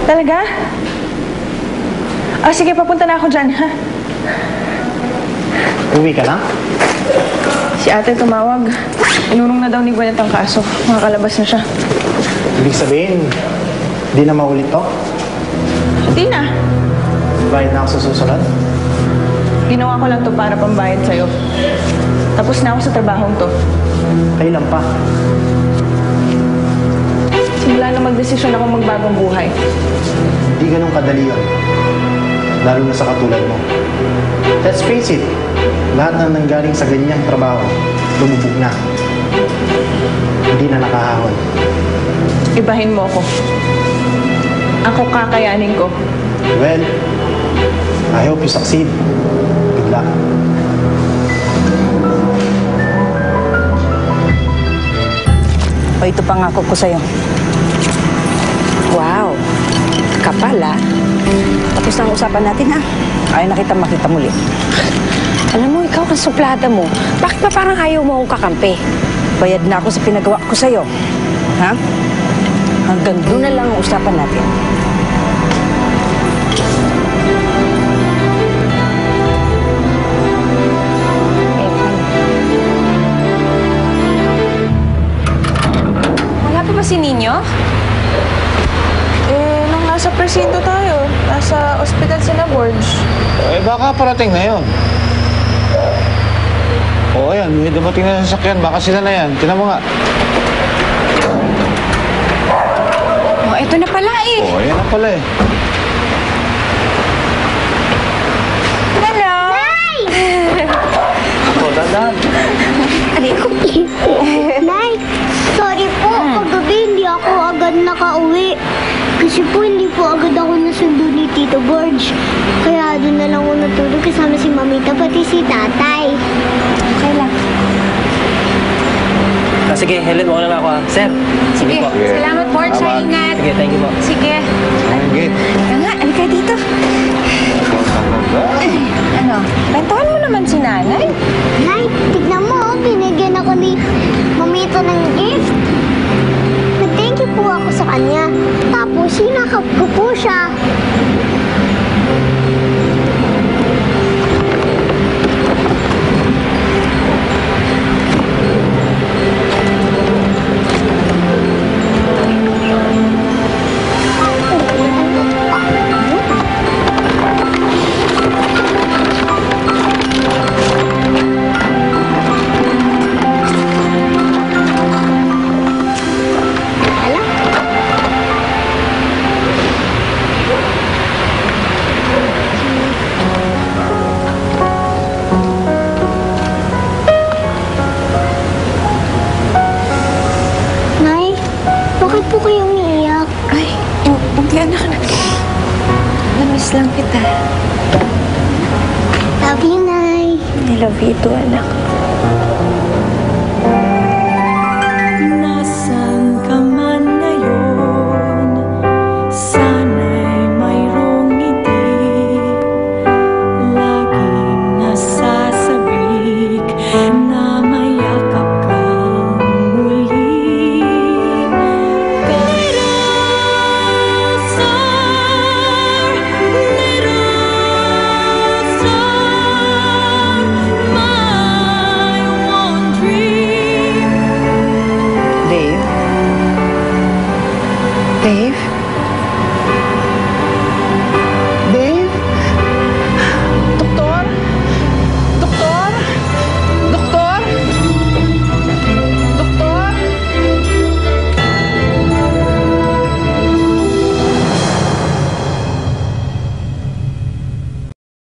Talaga? Sige, papunta na ako dyan, ha? Uwi ka na? Si ate tumawag. Inurong na daw ni Gwen ang kaso. Makakalabas na siya. Ibig sabihin, di na maulit to? Hindi na. Bayad na ako sa susunod? Ginawa ko lang to para pambayad sa'yo. Tapos na ako sa trabahong to. Kailan pa? Simula na magdesisyon ako magbagong buhay. Hindi ganun kadali yun. Lalo na sa katulad mo. Let's face it, lahat na nanggaling sa ganyang trabaho, lumubog na. Hindi na nakahahon. Ibahin mo ako. Ako kakayanin ko. Well, I hope you succeed. Good luck. O, ito pangako ko sa'yo. Wow! Kapal, ah. Tapos na ang usapan natin, ha? Ayaw na kita makita muli. Alam mo, ikaw ang suplada mo. Bakit ba parang ayaw mo akong kakampi? Bayad na ako sa pinagawa ko sa'yo. Ha? Hanggang doon na lang ang usapan natin. Wala pa ba si Ninyo? Nung nasa presinto tayo, nasa ospital sila, Borge. Baka parating na yun. Oo, ayan. May dumating na sasakyan. Baka sila na yan. Tingnan mo nga. Oh, ito na pala eh. Oo, ayan na pala eh. Hello! Oo, dadan. Nay, sorry po. Kagabi hindi ako agad nakauwi. Kasi po hindi po agad ako nasundo ni Tito Borge. Kaya doon na lang ako natulog kasama si Mamita pati si Tatay. Okay lang. Sige, Helen, wala na ako, ha? Sir, sige po. Salamat, Borge. Sa ingat. Sige, thank you po. Sige. Ayan, gate. Ika nga, alika dito. Ano, kwentuhan mo naman si nanay. Nay, tignan mo. Binigyan ako ni Mamita ng gift. Nag-thank you po ako sa kanya. Tapos sinakap ko po siya. Nay, bakit po kayo umiiyak? Ay, hindi anak. Namiss lang kita. Love you, Nay. I love you too, anak.